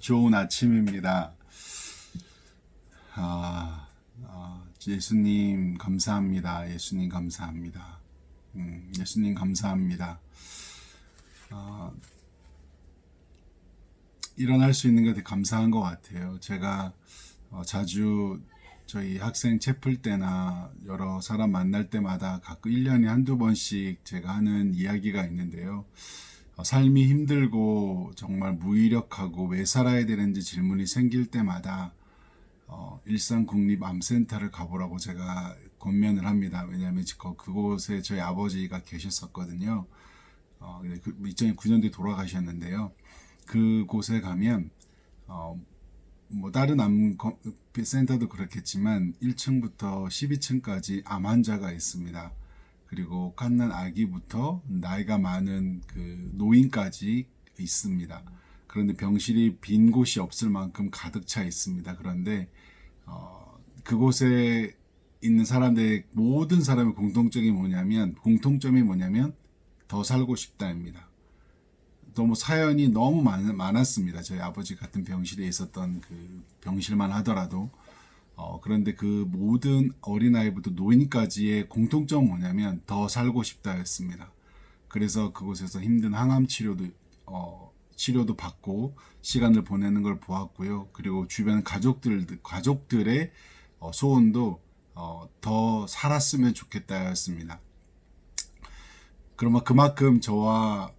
좋은 아침입니다. 예수님 감사합니다. 예수님 감사합니다. 예수님 감사합니다. 일어날 수 있는 게 되게 감사한 것 같아요. 제가 자주 저희 학생 채플 때나 여러 사람 만날 때마다 가끔 1년에 한두 번씩 제가 하는 이야기가 있는데요. 삶이 힘들고 정말 무기력하고 왜 살아야 되는지 질문이 생길 때마다 일산국립암센터를 가보라고 제가 권면을 합니다. 왜냐하면 그곳에 저희 아버지가 계셨었거든요. 2009년도에 돌아가셨는데요. 그곳에 가면 뭐 다른 암 센터도 그렇겠지만 1층부터 12층까지 암 환자가 있습니다. 그리고 갓난 아기부터 나이가 많은 그 노인까지 있습니다. 그런데 병실이 빈 곳이 없을 만큼 가득 차 있습니다. 그런데 그곳에 있는 사람들의 모든 사람의 공통점이 뭐냐면 더 살고 싶다입니다. 너무 사연이 너무 많았습니다. 저희 아버지 같은 병실에 있었던 그 병실만 하더라도 그런데 그 모든 어린아이부터 노인까지의 공통점은 뭐냐면 더 살고 싶다였습니다. 그래서 그곳에서 힘든 항암 치료도 받고 시간을 보내는 걸 보았고요. 그리고 주변 가족들의 소원도 더 살았으면 좋겠다였습니다. 그러면 그만큼 저와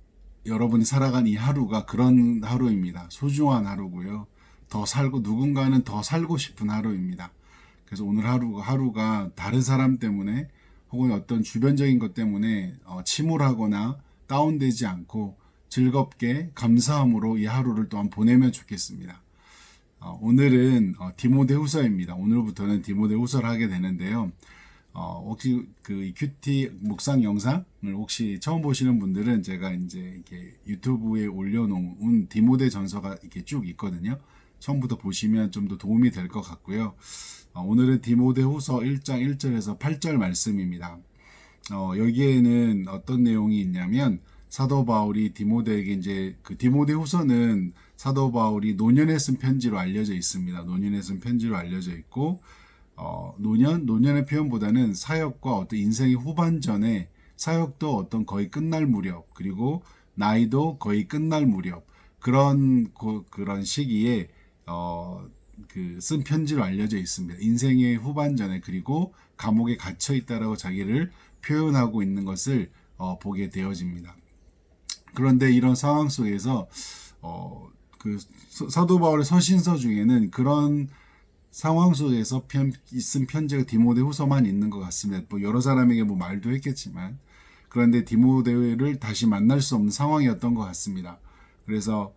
여러분이 살아간 이 하루가 그런 하루입니다. 소중한 하루고요. 누군가는 더 살고 싶은 하루입니다. 그래서 오늘 하루가 다른 사람 때문에 혹은 어떤 주변적인 것 때문에 침울하거나 다운되지 않고 즐겁게 감사함으로 이 하루를 또한 보내면 좋겠습니다. 오늘은 디모데후서입니다. 오늘부터는 디모데후서를 하게 되는데요. 혹시 그 큐티 묵상 영상을 혹시 처음 보시는 분들은 제가 이제 이렇게 유튜브에 올려놓은 디모데 전서가 이렇게 쭉 있거든요. 처음부터 보시면 좀 더 도움이 될 것 같고요. 오늘은 디모데후서 1장 1절에서 8절 말씀입니다. 여기에는 어떤 내용이 있냐면 사도 바울이 디모데에게 이제 그 디모데후서는 사도 바울이 노년에 쓴 편지로 알려져 있습니다. 노년에 쓴 편지로 알려져 있고 노년의 표현보다는 사역과 어떤 인생의 후반전에 사역도 어떤 거의 끝날 무렵 그리고 나이도 거의 끝날 무렵 그런 시기에 쓴 편지로 알려져 있습니다. 인생의 후반전에 그리고 감옥에 갇혀 있다라고 자기를 표현하고 있는 것을 보게 되어집니다. 그런데 이런 상황 속에서 그 사도 바울의 서신서 중에는 그런 상황 속에서 쓴 편지가 디모데후서만 있는 것 같습니다. 뭐 여러 사람에게 뭐 말도 했겠지만 그런데 디모데를 다시 만날 수 없는 상황이었던 것 같습니다. 그래서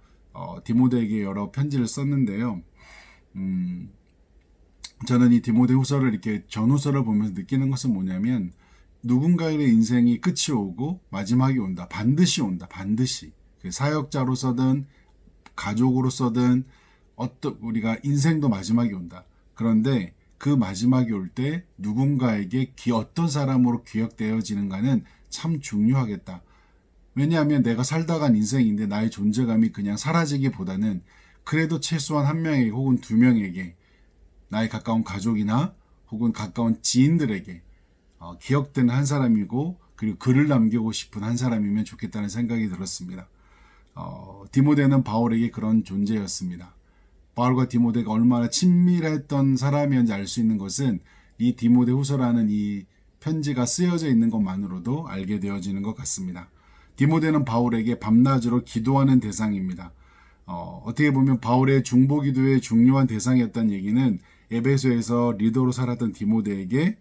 디모데에게 여러 편지를 썼는데요. 저는 이 디모데후서를 이렇게 전후서를 보면서 느끼는 것은 뭐냐면 누군가의 인생이 끝이 오고 마지막이 온다. 반드시 온다. 반드시. 사역자로서든 가족으로서든 우리가 인생도 마지막이 온다. 그런데 그 마지막이 올 때 누군가에게 어떤 사람으로 기억되어지는가는 참 중요하겠다. 왜냐하면 내가 살다 간 인생인데 나의 존재감이 그냥 사라지기보다는 그래도 최소한 한 명에게 혹은 두 명에게 나의 가까운 가족이나 혹은 가까운 지인들에게 기억되는 한 사람이고 그리고 글을 남기고 싶은 한 사람이면 좋겠다는 생각이 들었습니다. 디모데는 바울에게 그런 존재였습니다. 바울과 디모데가 얼마나 친밀했던 사람이었는지 알 수 있는 것은 이 디모데후서라는 이 편지가 쓰여져 있는 것만으로도 알게 되어지는 것 같습니다. 디모데는 바울에게 밤낮으로 기도하는 대상입니다. 어떻게 보면 바울의 중보기도의 중요한 대상이었다는 얘기는 에베소에서 리더로 살았던 디모데에게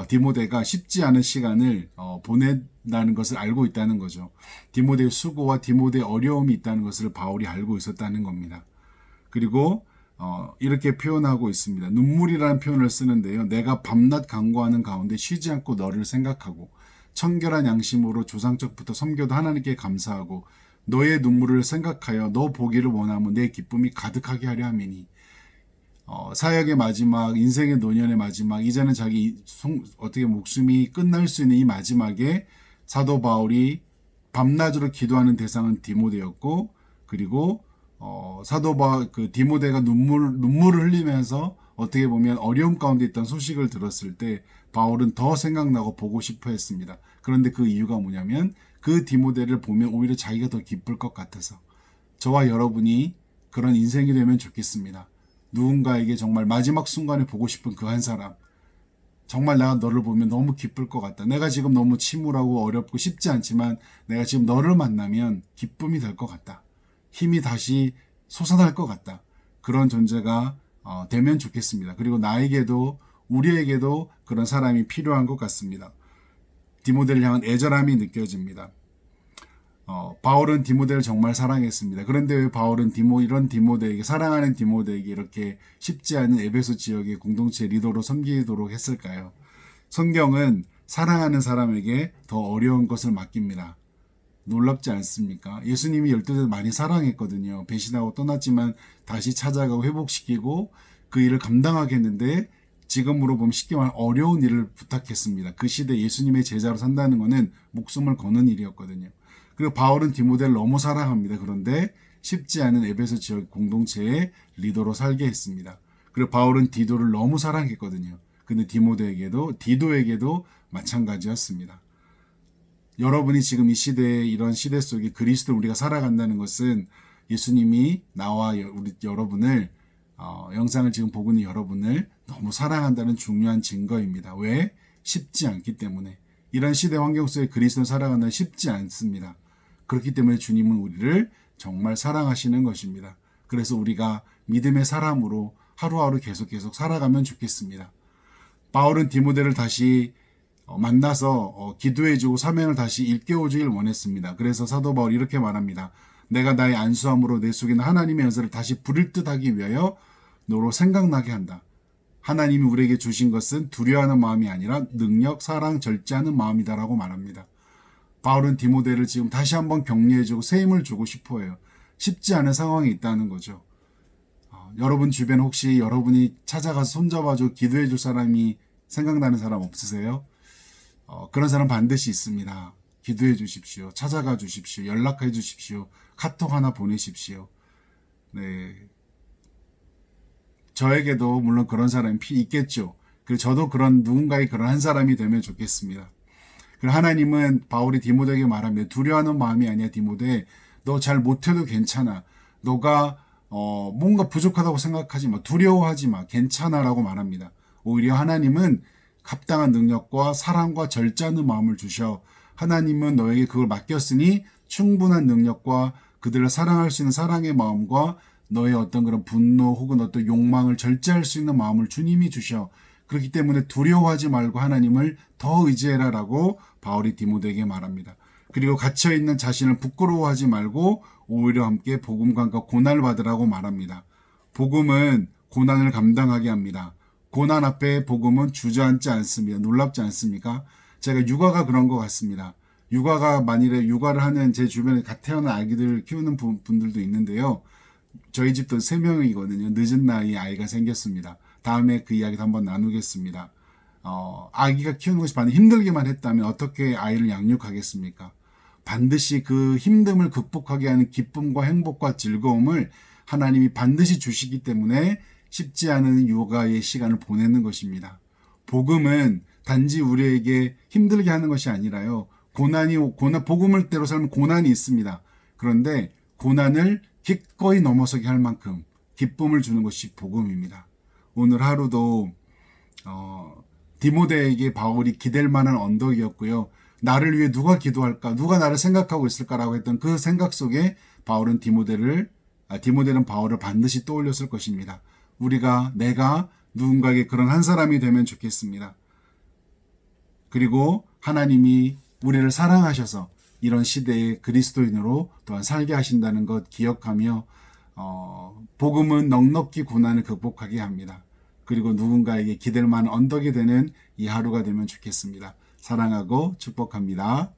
디모데가 쉽지 않은 시간을 보낸다는 것을 알고 있다는 거죠. 디모데의 수고와 디모데의 어려움이 있다는 것을 바울이 알고 있었다는 겁니다. 그리고 이렇게 표현하고 있습니다. 눈물이라는 표현을 쓰는데요. 내가 밤낮 간구하는 가운데 쉬지 않고 너를 생각하고 청결한 양심으로 조상적부터 섬겨도 하나님께 감사하고 너의 눈물을 생각하여 너 보기를 원하면 내 기쁨이 가득하게 하려 함이니 사역의 마지막, 인생의 노년의 마지막, 이제는 자기 어떻게 목숨이 끝날 수 있는 이 마지막에 사도 바울이 밤낮으로 기도하는 대상은 디모데였고 그리고 그 디모데가 눈물을 흘리면서 어떻게 보면 어려움 가운데 있던 소식을 들었을 때 바울은 더 생각나고 보고 싶어 했습니다. 그런데 그 이유가 뭐냐면 그 디모데를 보면 오히려 자기가 더 기쁠 것 같아서. 저와 여러분이 그런 인생이 되면 좋겠습니다. 누군가에게 정말 마지막 순간에 보고 싶은 그 한 사람. 정말 내가 너를 보면 너무 기쁠 것 같다. 내가 지금 너무 침울하고 어렵고 쉽지 않지만 내가 지금 너를 만나면 기쁨이 될 것 같다. 힘이 다시 솟아날 것 같다. 그런 존재가 되면 좋겠습니다. 그리고 나에게도 우리에게도 그런 사람이 필요한 것 같습니다. 디모데를 향한 애절함이 느껴집니다. 바울은 디모데를 정말 사랑했습니다. 그런데 왜 바울은 이런 디모데에게, 사랑하는 디모데에게 이렇게 쉽지 않은 에베소 지역의 공동체 리더로 섬기도록 했을까요? 성경은 사랑하는 사람에게 더 어려운 것을 맡깁니다. 놀랍지 않습니까? 예수님이 12대를 많이 사랑했거든요. 배신하고 떠났지만 다시 찾아가고 회복시키고 그 일을 감당하게 했는데 지금으로 보면 쉽게 말하면 어려운 일을 부탁했습니다. 그 시대 예수님의 제자로 산다는 것은 목숨을 거는 일이었거든요. 그리고 바울은 디모데를 너무 사랑합니다. 그런데 쉽지 않은 에베소 지역 공동체의 리더로 살게 했습니다. 그리고 바울은 디도를 너무 사랑했거든요. 근데 디도에게도 마찬가지였습니다. 여러분이 지금 이 시대에 이런 시대 속에 그리스도를 우리가 살아간다는 것은 예수님이 나와 여러분을 영상을 지금 보고 있는 여러분을 너무 사랑한다는 중요한 증거입니다. 왜? 쉽지 않기 때문에. 이런 시대 환경 속에 그리스도를 살아간다는 쉽지 않습니다. 그렇기 때문에 주님은 우리를 정말 사랑하시는 것입니다. 그래서 우리가 믿음의 사람으로 하루하루 계속 살아가면 좋겠습니다. 바울은 디모데를 다시 만나서 기도해주고 사명을 다시 일깨워주길 원했습니다. 그래서 사도 바울이 이렇게 말합니다. 내가 나의 안수함으로 내 속에 있는 하나님의 연설을 다시 부를 듯 하기 위하여 너로 생각나게 한다. 하나님이 우리에게 주신 것은 두려워하는 마음이 아니라 능력, 사랑, 절제하는 마음이다라고 말합니다. 바울은 디모데를 지금 다시 한번 격려해주고 새 힘을 주고 싶어해요. 쉽지 않은 상황이 있다는 거죠. 여러분 주변 혹시 여러분이 찾아가서 손잡아줘 기도해줄 사람이 생각나는 사람 없으세요? 그런 사람 반드시 있습니다. 기도해 주십시오. 찾아가 주십시오. 연락해 주십시오. 카톡 하나 보내십시오. 네. 저에게도 물론 그런 사람이 있겠죠. 그리고 저도 누군가의 그런 한 사람이 되면 좋겠습니다. 그리고 하나님은 바울이 디모데에게 말합니다. 두려워하는 마음이 아니야, 디모데. 너 잘 못해도 괜찮아. 너가 뭔가 부족하다고 생각하지 마. 두려워하지 마. 괜찮아라고 말합니다. 오히려 하나님은 합당한 능력과 사랑과 절제하는 마음을 주셔. 하나님은 너에게 그걸 맡겼으니 충분한 능력과 그들을 사랑할 수 있는 사랑의 마음과 너의 어떤 그런 분노 혹은 어떤 욕망을 절제할 수 있는 마음을 주님이 주셔. 그렇기 때문에 두려워하지 말고 하나님을 더 의지해라라고 바울이 디모데에게 말합니다. 그리고 갇혀있는 자신을 부끄러워하지 말고 오히려 함께 복음과 고난을 받으라고 말합니다. 복음은 고난을 감당하게 합니다. 고난 앞에 복음은 주저앉지 않습니다. 놀랍지 않습니까? 제가 육아가 그런 것 같습니다. 만일에 육아를 하는 제 주변에 갓 태어난 아기들을 키우는 분들도 있는데요. 저희 집도 3명이거든요. 늦은 나이에 아이가 생겼습니다. 다음에 그 이야기도 한번 나누겠습니다. 아기가 키우는 것이 반드시 힘들기만 했다면 어떻게 아이를 양육하겠습니까? 반드시 그 힘듦을 극복하게 하는 기쁨과 행복과 즐거움을 하나님이 반드시 주시기 때문에 쉽지 않은 육아의 시간을 보내는 것입니다. 복음은 단지 우리에게 힘들게 하는 것이 아니라요. 복음을 대로 살면 고난이 있습니다. 그런데 고난을 기꺼이 넘어서게 할 만큼 기쁨을 주는 것이 복음입니다. 오늘 하루도 디모데에게 바울이 기댈 만한 언덕이었고요. 나를 위해 누가 기도할까? 누가 나를 생각하고 있을까라고 했던 그 생각 속에 디모데는 바울을 반드시 떠올렸을 것입니다. 내가 누군가에게 그런 한 사람이 되면 좋겠습니다. 그리고 하나님이 우리를 사랑하셔서 이런 시대에 그리스도인으로 또한 살게 하신다는 것 기억하며 복음은 넉넉히 고난을 극복하게 합니다. 그리고 누군가에게 기댈 만한 언덕이 되는 이 하루가 되면 좋겠습니다. 사랑하고 축복합니다.